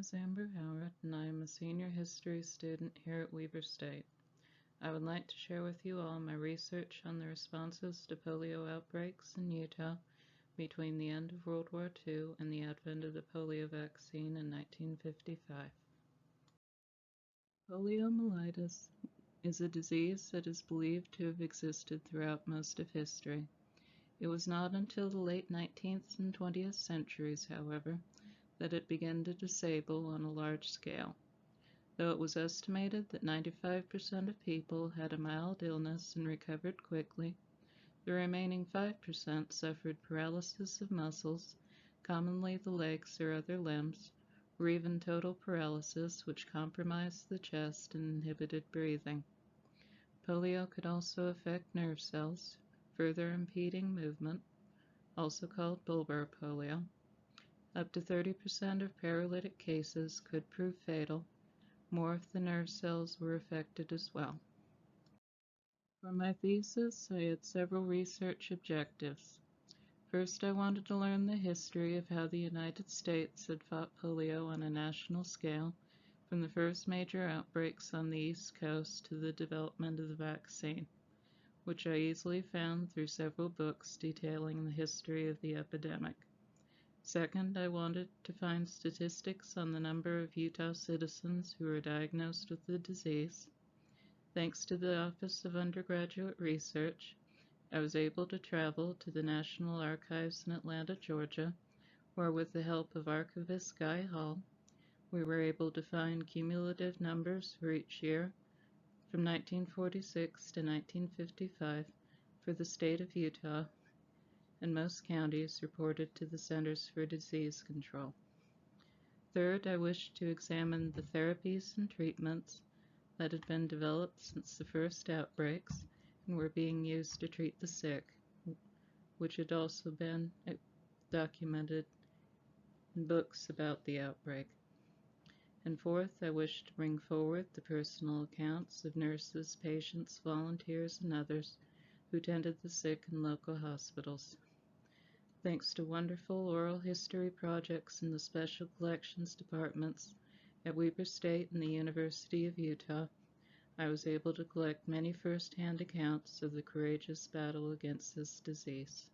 is Amber Howard, and I am a senior history student here at Weber State. I would like to share with you all my research on the responses to polio outbreaks in Utah between the end of World War II and the advent of the polio vaccine in 1955. Poliomyelitis is a disease that is believed to have existed throughout most of history. It was not until the late 19th and 20th centuries, however, that it began to disable on a large scale. Though it was estimated that 95% of people had a mild illness and recovered quickly, the remaining 5% suffered paralysis of muscles, commonly the legs or other limbs, or even total paralysis, which compromised the chest and inhibited breathing. Polio could also affect nerve cells, further impeding movement, also called bulbar polio. Up to 30% of paralytic cases could prove fatal, more if the nerve cells were affected as well. For my thesis, I had several research objectives. First, I wanted to learn the history of how the United States had fought polio on a national scale, from the first major outbreaks on the East Coast to the development of the vaccine, which I easily found through several books detailing the history of the epidemic. Second, I wanted to find statistics on the number of Utah citizens who were diagnosed with the disease. Thanks to the Office of Undergraduate Research, I was able to travel to the National Archives in Atlanta, Georgia, where with the help of archivist Guy Hall, we were able to find cumulative numbers for each year from 1946 to 1955 for the state of Utah, and most counties reported to the Centers for Disease Control. Third, I wished to examine the therapies and treatments that had been developed since the first outbreaks and were being used to treat the sick, which had also been documented in books about the outbreak. And fourth, I wished to bring forward the personal accounts of nurses, patients, volunteers, and others who tended the sick in local hospitals. Thanks to wonderful oral history projects in the special collections departments at Weber State and the University of Utah, I was able to collect many first-hand accounts of the courageous battle against this disease.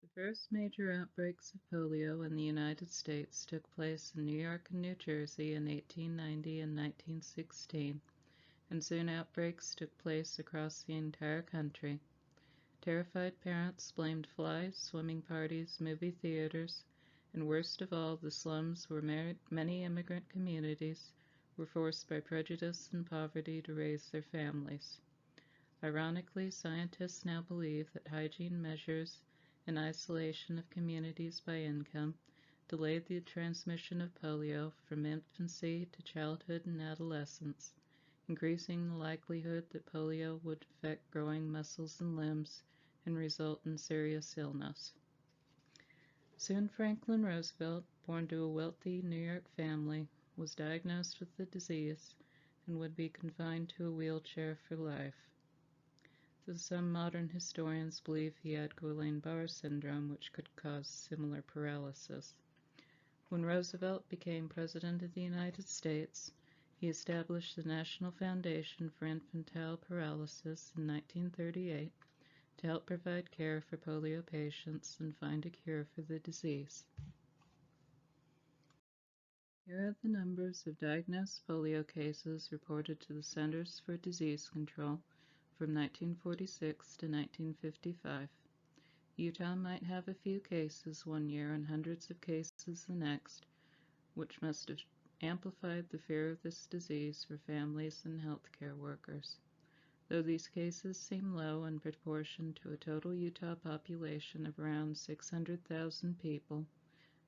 The first major outbreaks of polio in the United States took place in New York and New Jersey in 1890 and 1916, and soon outbreaks took place across the entire country. Terrified parents blamed flies, swimming parties, movie theaters, and worst of all, the slums where many immigrant communities were forced by prejudice and poverty to raise their families. Ironically, scientists now believe that hygiene measures and isolation of communities by income delayed the transmission of polio from infancy to childhood and adolescence, increasing the likelihood that polio would affect growing muscles and limbs and result in serious illness. Soon Franklin Roosevelt, born to a wealthy New York family, was diagnosed with the disease and would be confined to a wheelchair for life. Though some modern historians believe he had Guillain-Barré syndrome, which could cause similar paralysis. When Roosevelt became President of the United States, he established the National Foundation for Infantile Paralysis in 1938 to help provide care for polio patients and find a cure for the disease. Here are the numbers of diagnosed polio cases reported to the Centers for Disease Control from 1946 to 1955. Utah might have a few cases one year and hundreds of cases the next, which must have amplified the fear of this disease for families and healthcare workers. Though these cases seem low in proportion to a total Utah population of around 600,000 people,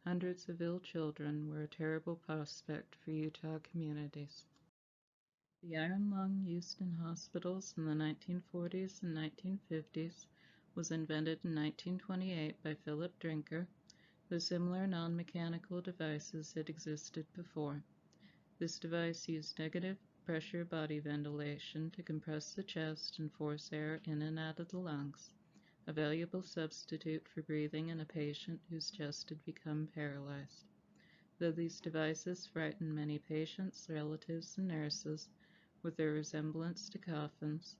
hundreds of ill children were a terrible prospect for Utah communities. The iron lung used in hospitals in the 1940s and 1950s was invented in 1928 by Philip Drinker, though similar non-mechanical devices had existed before. This device used negative pressure body ventilation to compress the chest and force air in and out of the lungs, a valuable substitute for breathing in a patient whose chest had become paralyzed. Though these devices frightened many patients, relatives, and nurses with their resemblance to coffins,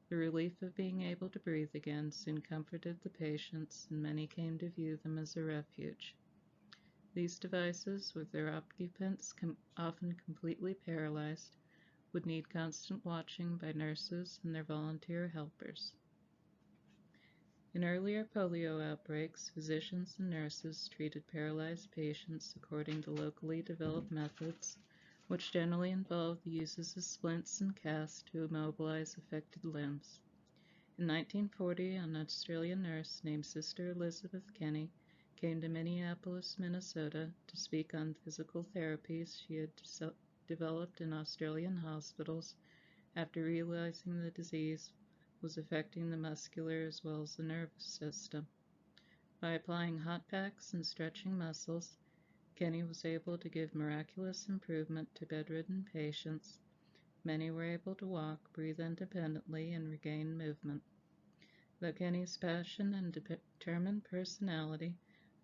the relief of being able to breathe again soon comforted the patients, and many came to view them as a refuge. These devices, with their occupants often completely paralyzed, would need constant watching by nurses and their volunteer helpers. In earlier polio outbreaks, physicians and nurses treated paralyzed patients according to locally developed methods, which generally involved the uses of splints and casts to immobilize affected limbs. In 1940, an Australian nurse named Sister Elizabeth Kenny came to Minneapolis, Minnesota to speak on physical therapies she had developed in Australian hospitals after realizing the disease was affecting the muscular as well as the nervous system. By applying hot packs and stretching muscles, Kenny was able to give miraculous improvement to bedridden patients. Many were able to walk, breathe independently, and regain movement. Though Kenny's passion and determined personality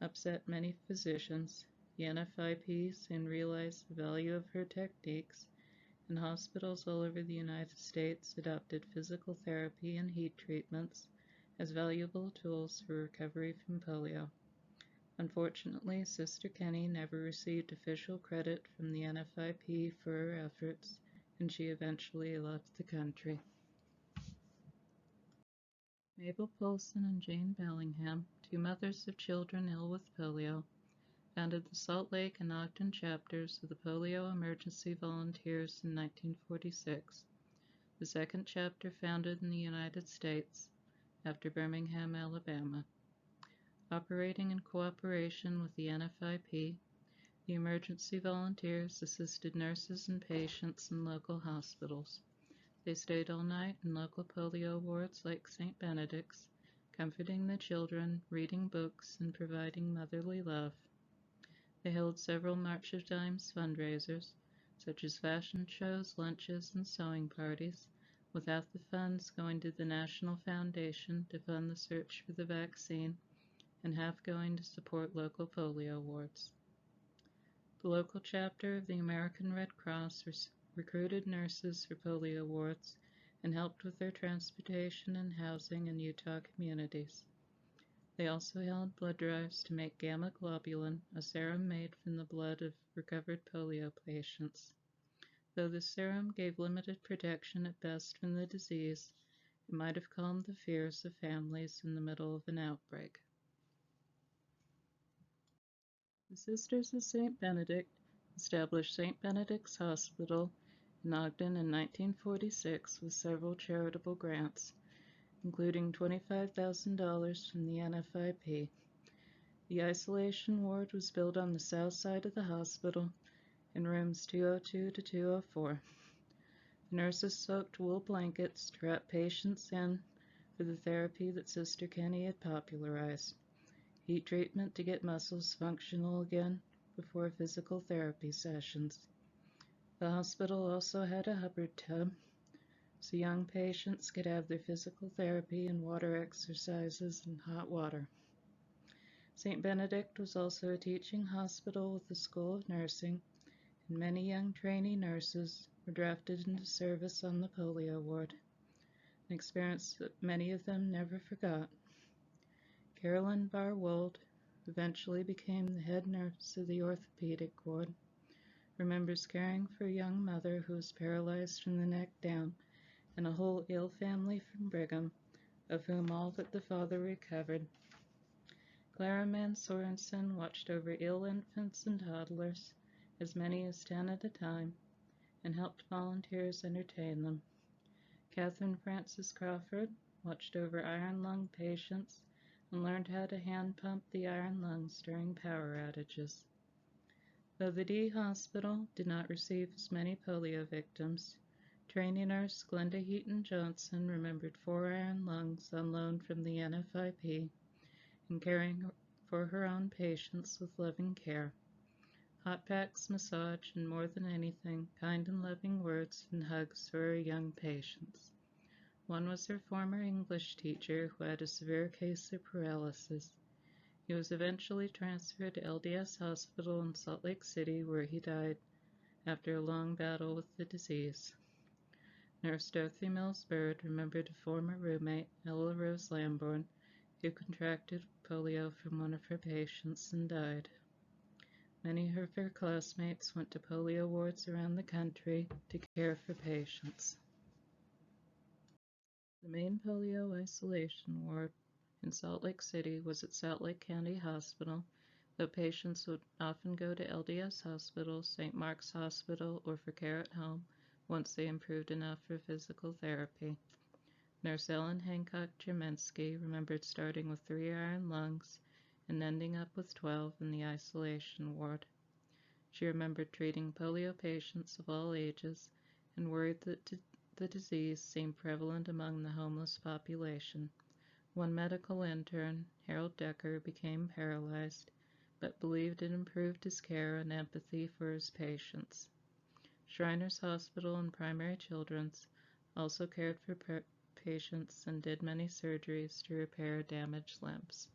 upset many physicians, the NFIP soon realized the value of her techniques, and hospitals all over the United States adopted physical therapy and heat treatments as valuable tools for recovery from polio. Unfortunately, Sister Kenny never received official credit from the NFIP for her efforts, and she eventually left the country. Mabel Polson and Jane Bellingham, two mothers of children ill with polio, founded the Salt Lake and Ogden chapters of the Polio Emergency Volunteers in 1946, the second chapter founded in the United States after Birmingham, Alabama. Operating in cooperation with the NFIP, the emergency volunteers assisted nurses and patients in local hospitals. They stayed all night in local polio wards like St. Benedict's, comforting the children, reading books, and providing motherly love. They held several March of Dimes fundraisers, such as fashion shows, lunches, and sewing parties, with half the funds going to the National Foundation to fund the search for the vaccine, and half going to support local polio wards. The local chapter of the American Red Cross recruited nurses for polio wards and helped with their transportation and housing in Utah communities. They also held blood drives to make gamma globulin, a serum made from the blood of recovered polio patients. Though this serum gave limited protection at best from the disease, it might have calmed the fears of families in the middle of an outbreak. The Sisters of St. Benedict established St. Benedict's Hospital in Ogden in 1946 with several charitable grants, including $25,000 from the NFIP. The isolation ward was built on the south side of the hospital in rooms 202 to 204. The nurses soaked wool blankets to wrap patients in for the therapy that Sister Kenny had popularized. Heat treatment to get muscles functional again before physical therapy sessions. The hospital also had a Hubbard tub, so young patients could have their physical therapy and water exercises in hot water. St. Benedict was also a teaching hospital with the School of Nursing, and many young trainee nurses were drafted into service on the polio ward, an experience that many of them never forgot. Carolyn Barwold, who eventually became the head nurse of the orthopedic ward, remembers caring for a young mother who was paralyzed from the neck down and a whole ill family from Brigham, of whom all but the father recovered. Clara Mann Sorensen watched over ill infants and toddlers, as many as 10 at a time, and helped volunteers entertain them. Catherine Francis Crawford watched over iron lung patients and learned how to hand pump the iron lungs during power outages. Though the D Hospital did not receive as many polio victims, trainee nurse Glenda Heaton Johnson remembered 4 iron lungs on loan from the NFIP and caring for her own patients with loving care. Hot packs, massage, and more than anything, kind and loving words and hugs for her young patients. One was her former English teacher who had a severe case of paralysis. He was eventually transferred to LDS Hospital in Salt Lake City, where he died after a long battle with the disease. Nurse Dorothy Mills Bird remembered a former roommate, Ella Rose Lamborn, who contracted polio from one of her patients and died. Many of her classmates went to polio wards around the country to care for patients. The main polio isolation ward in Salt Lake City was at Salt Lake County Hospital, though patients would often go to LDS Hospital, St. Mark's Hospital, or for care at home once they improved enough for physical therapy. Nurse Ellen Hancock Jermensky remembered starting with 3 iron lungs and ending up with 12 in the isolation ward. She remembered treating polio patients of all ages and worried that the disease seemed prevalent among the homeless population. One medical intern, Harold Decker, became paralyzed, but believed it improved his care and empathy for his patients. Shriners Hospital and Primary Children's also cared for patients and did many surgeries to repair damaged limbs.